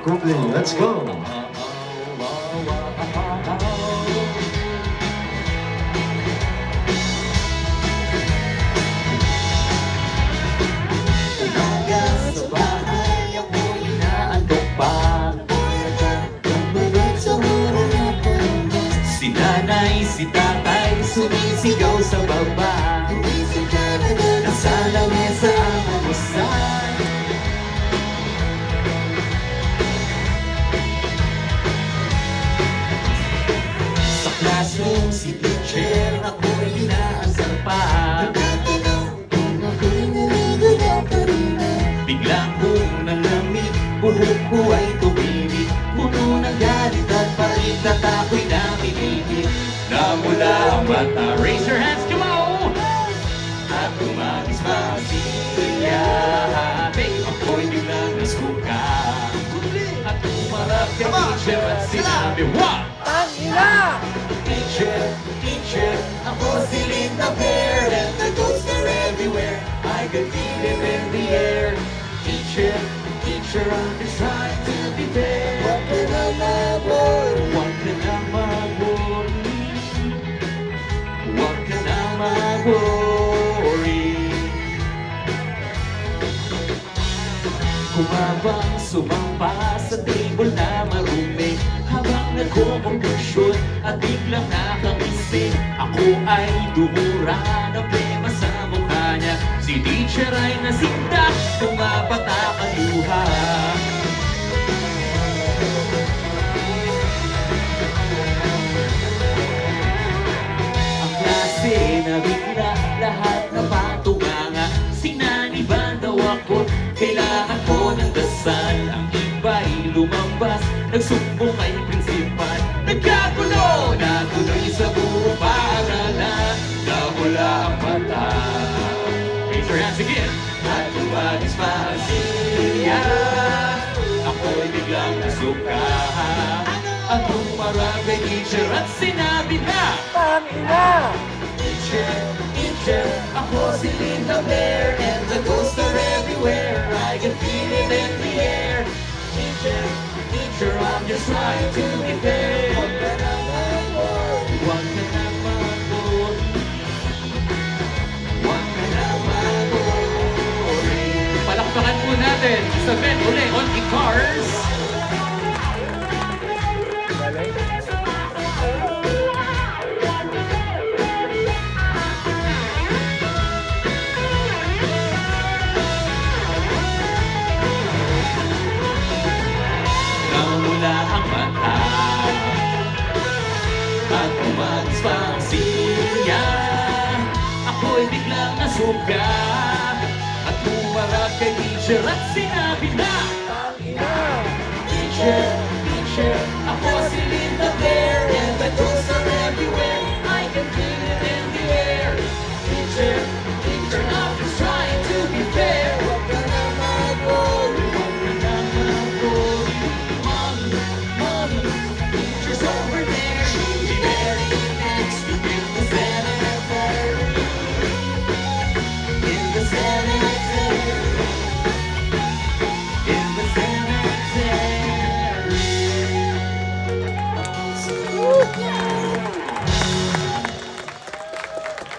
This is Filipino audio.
Google, let's go! Umaga sa bahay, ako'y inaantok pa. Pagbabat sa oras na palabas, si nanay, si tatay, sumisigaw sa baba. Nasa lamesa ang almusal. Sa classroom, si teacher, ako'y inaasar pa. Biglang kong nalamig, buhok ko ay tumibig. Puno ng galit at palit at ako'y nakikigit. Namula ang mata, raise your hands, come on! At tumagis pa siya. Ako'y biglang nasuka. At umarap kay teacher at sinabi, what? Tangina! Teacher, teacher, ako si Linda Bear, and the ghosts are everywhere. I can feel them in the air. Teacher, teacher, I'm just trying to be there. Huwag ka na mag-worry. Huwag ka na mag-worry. Huwag ka na mag-worry. Kumabang sumampa sa table na marumi, habang nagkukonklusyon at biglang nakangisi. Ako ay dumura ng plema sa mukha niya. Si teacher ay nasindak, tumapatak ang luha. Ang klase na bigla, lahat na patunganga. Sinaniban daw ako, kailangan ko ng dasal. Ang iba'y lumabas, nagsumbong kay prinsipal. Nagkagulo, natuloy sa buong paaralan. Nawala ang mata. Raise your hands again. At tumagis pa siya. Ako'y biglang nasuka. At humarap kay teacher at sinabi na, Tangina! teacher, teacher, ako si Linda Blair, and the ghosts are everywhere. I can feel it in the air. Teacher, teacher, I'm just trying to be fair. Huwag ka na mag-worry. Huwag ka na mag-worry. Huwag ka na mag-worry. Palakpakan po natin sa Ben uli on guitars. Nawala ang mata at umagis pa siya. Ako'y biglang nasuka at humarap kay teacher at sinabi na, Tangina! teacher, teacher, ako si Linda Blair, and the ghosts are everywhere. I can feel it in the air. Teacher, teacher, I'm just